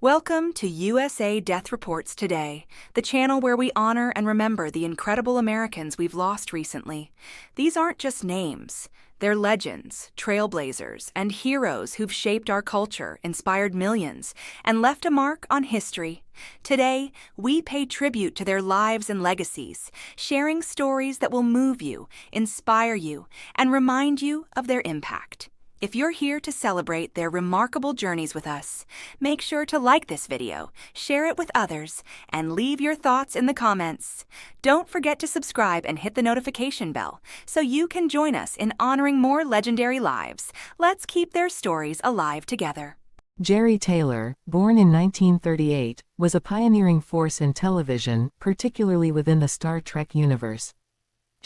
Welcome to USA Death Reports Today, the channel where we honor and remember the incredible Americans we've lost recently. These aren't just names. They're legends, trailblazers, and heroes who've shaped our culture, inspired millions, and left a mark on history. Today, we pay tribute to their lives and legacies, sharing stories that will move you, inspire you, and remind you of their impact. If you're here to celebrate their remarkable journeys with us, make sure to like this video, share it with others, and leave your thoughts in the comments. Don't forget to subscribe and hit the notification bell so you can join us in honoring more legendary lives. Let's keep their stories alive together. Jeri Taylor, born in 1938, was a pioneering force in television, particularly within the Star Trek universe.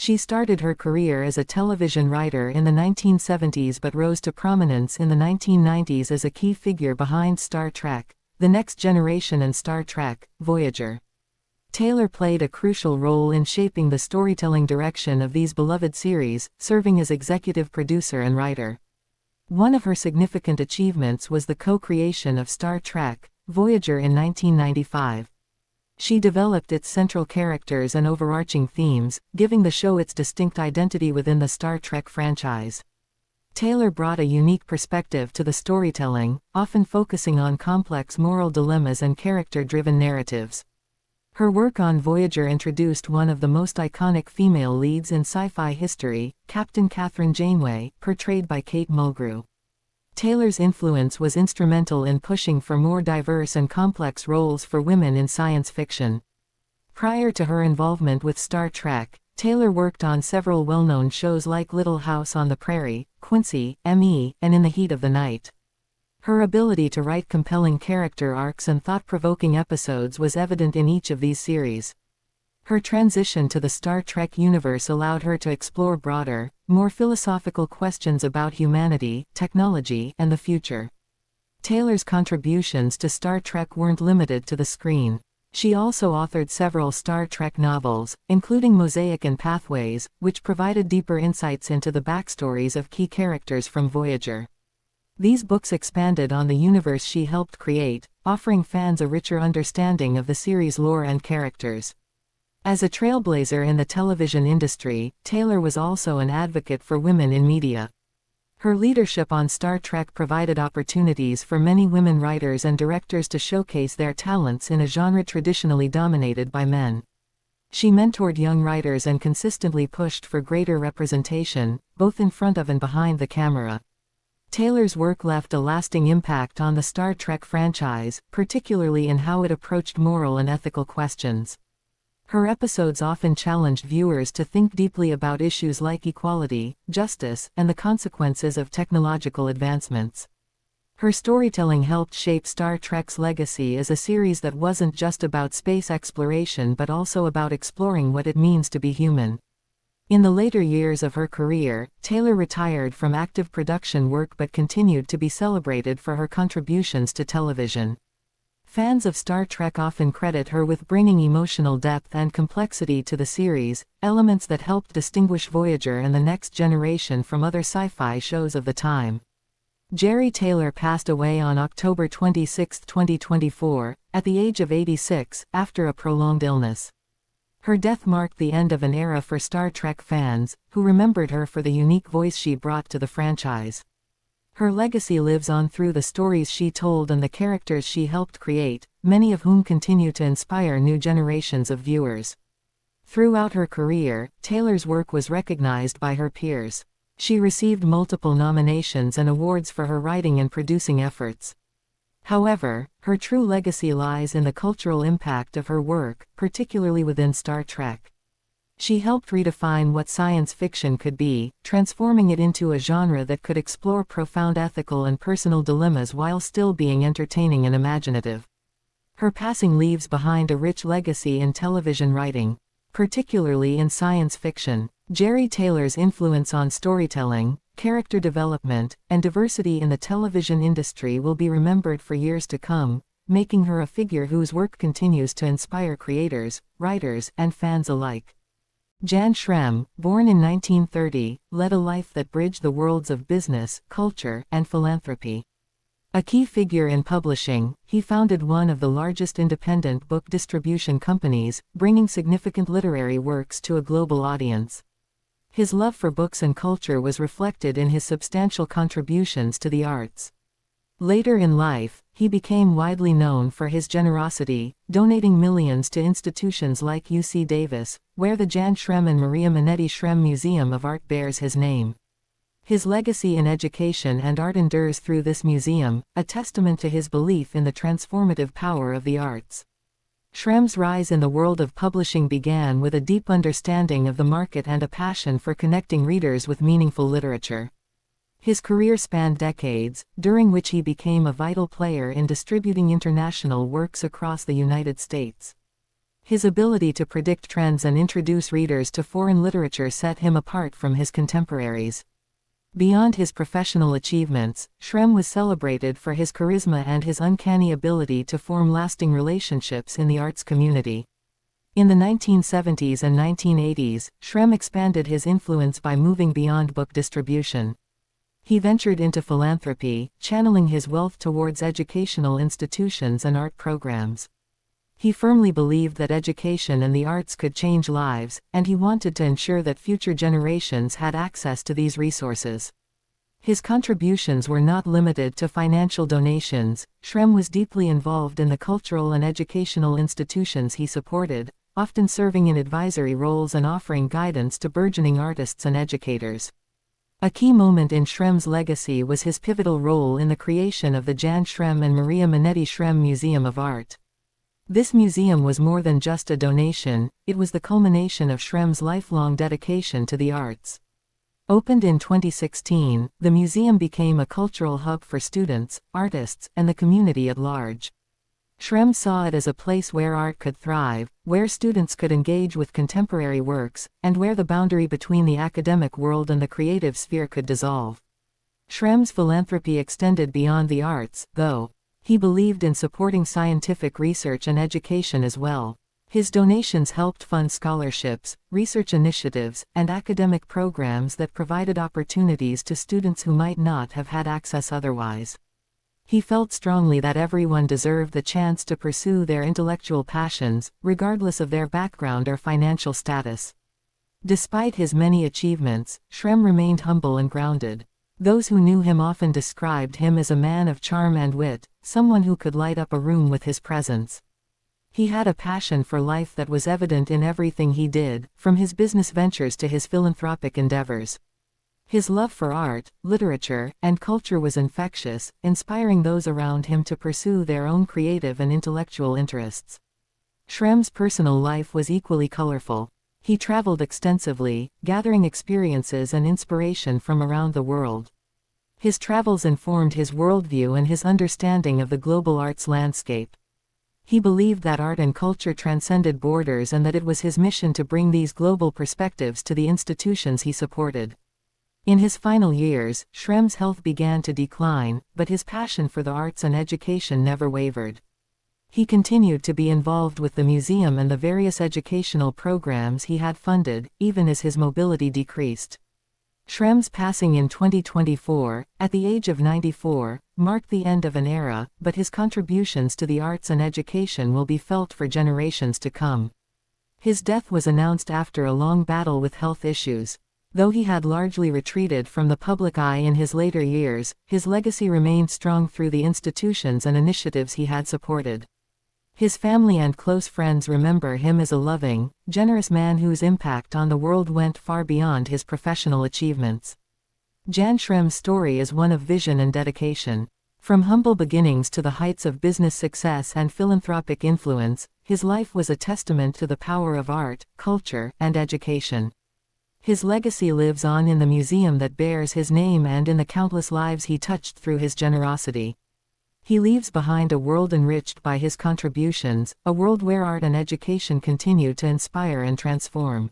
She started her career as a television writer in the 1970s but rose to prominence in the 1990s as a key figure behind Star Trek: The Next Generation and Star Trek: Voyager. Taylor played a crucial role in shaping the storytelling direction of these beloved series, serving as executive producer and writer. One of her significant achievements was the co-creation of Star Trek: Voyager in 1995. She developed its central characters and overarching themes, giving the show its distinct identity within the Star Trek franchise. Taylor brought a unique perspective to the storytelling, often focusing on complex moral dilemmas and character-driven narratives. Her work on Voyager introduced one of the most iconic female leads in sci-fi history, Captain Catherine Janeway, portrayed by Kate Mulgrew. Taylor's influence was instrumental in pushing for more diverse and complex roles for women in science fiction. Prior to her involvement with Star Trek, Taylor worked on several well-known shows like Little House on the Prairie, Quincy, M.E., and In the Heat of the Night. Her ability to write compelling character arcs and thought-provoking episodes was evident in each of these series. Her transition to the Star Trek universe allowed her to explore broader, more philosophical questions about humanity, technology, and the future. Taylor's contributions to Star Trek weren't limited to the screen. She also authored several Star Trek novels, including Mosaic and Pathways, which provided deeper insights into the backstories of key characters from Voyager. These books expanded on the universe she helped create, offering fans a richer understanding of the series' lore and characters. As a trailblazer in the television industry, Taylor was also an advocate for women in media. Her leadership on Star Trek provided opportunities for many women writers and directors to showcase their talents in a genre traditionally dominated by men. She mentored young writers and consistently pushed for greater representation, both in front of and behind the camera. Taylor's work left a lasting impact on the Star Trek franchise, particularly in how it approached moral and ethical questions. Her episodes often challenged viewers to think deeply about issues like equality, justice, and the consequences of technological advancements. Her storytelling helped shape Star Trek's legacy as a series that wasn't just about space exploration but also about exploring what it means to be human. In the later years of her career, Taylor retired from active production work but continued to be celebrated for her contributions to television. Fans of Star Trek often credit her with bringing emotional depth and complexity to the series, elements that helped distinguish Voyager and The Next Generation from other sci-fi shows of the time. Jeri Taylor passed away on October 26, 2024, at the age of 86, after a prolonged illness. Her death marked the end of an era for Star Trek fans, who remembered her for the unique voice she brought to the franchise. Her legacy lives on through the stories she told and the characters she helped create, many of whom continue to inspire new generations of viewers. Throughout her career, Taylor's work was recognized by her peers. She received multiple nominations and awards for her writing and producing efforts. However, her true legacy lies in the cultural impact of her work, particularly within Star Trek. She helped redefine what science fiction could be, transforming it into a genre that could explore profound ethical and personal dilemmas while still being entertaining and imaginative. Her passing leaves behind a rich legacy in television writing, particularly in science fiction. Jeri Taylor's influence on storytelling, character development, and diversity in the television industry will be remembered for years to come, making her a figure whose work continues to inspire creators, writers, and fans alike. Jan Shrem, born in 1930, led a life that bridged the worlds of business, culture, and philanthropy. A key figure in publishing, he founded one of the largest independent book distribution companies, bringing significant literary works to a global audience. His love for books and culture was reflected in his substantial contributions to the arts. Later in life, he became widely known for his generosity, donating millions to institutions like UC Davis, where the Jan Shrem and Maria Minetti Shrem Museum of Art bears his name. His legacy in education and art endures through this museum, a testament to his belief in the transformative power of the arts. Shrem's rise in the world of publishing began with a deep understanding of the market and a passion for connecting readers with meaningful literature. His career spanned decades, during which he became a vital player in distributing international works across the United States. His ability to predict trends and introduce readers to foreign literature set him apart from his contemporaries. Beyond his professional achievements, Shrem was celebrated for his charisma and his uncanny ability to form lasting relationships in the arts community. In the 1970s and 1980s, Shrem expanded his influence by moving beyond book distribution. He ventured into philanthropy, channeling his wealth towards educational institutions and art programs. He firmly believed that education and the arts could change lives, and he wanted to ensure that future generations had access to these resources. His contributions were not limited to financial donations. Shrem was deeply involved in the cultural and educational institutions he supported, often serving in advisory roles and offering guidance to burgeoning artists and educators. A key moment in Shrem's legacy was his pivotal role in the creation of the Jan Shrem and Maria Minetti Shrem Museum of Art. This museum was more than just a donation, it was the culmination of Shrem's lifelong dedication to the arts. Opened in 2016, the museum became a cultural hub for students, artists, and the community at large. Shrem saw it as a place where art could thrive, where students could engage with contemporary works, and where the boundary between the academic world and the creative sphere could dissolve. Shrem's philanthropy extended beyond the arts, though. He believed in supporting scientific research and education as well. His donations helped fund scholarships, research initiatives, and academic programs that provided opportunities to students who might not have had access otherwise. He felt strongly that everyone deserved the chance to pursue their intellectual passions, regardless of their background or financial status. Despite his many achievements, Shrem remained humble and grounded. Those who knew him often described him as a man of charm and wit, someone who could light up a room with his presence. He had a passion for life that was evident in everything he did, from his business ventures to his philanthropic endeavors. His love for art, literature, and culture was infectious, inspiring those around him to pursue their own creative and intellectual interests. Shrem's personal life was equally colorful. He traveled extensively, gathering experiences and inspiration from around the world. His travels informed his worldview and his understanding of the global arts landscape. He believed that art and culture transcended borders and that it was his mission to bring these global perspectives to the institutions he supported. In his final years, Shrem's health began to decline, but his passion for the arts and education never wavered. He continued to be involved with the museum and the various educational programs he had funded, even as his mobility decreased. Shrem's passing in 2024, at the age of 94, marked the end of an era, but his contributions to the arts and education will be felt for generations to come. His death was announced after a long battle with health issues. Though he had largely retreated from the public eye in his later years, his legacy remained strong through the institutions and initiatives he had supported. His family and close friends remember him as a loving, generous man whose impact on the world went far beyond his professional achievements. Jan Shrem's story is one of vision and dedication. From humble beginnings to the heights of business success and philanthropic influence, his life was a testament to the power of art, culture, and education. His legacy lives on in the museum that bears his name and in the countless lives he touched through his generosity. He leaves behind a world enriched by his contributions, a world where art and education continue to inspire and transform.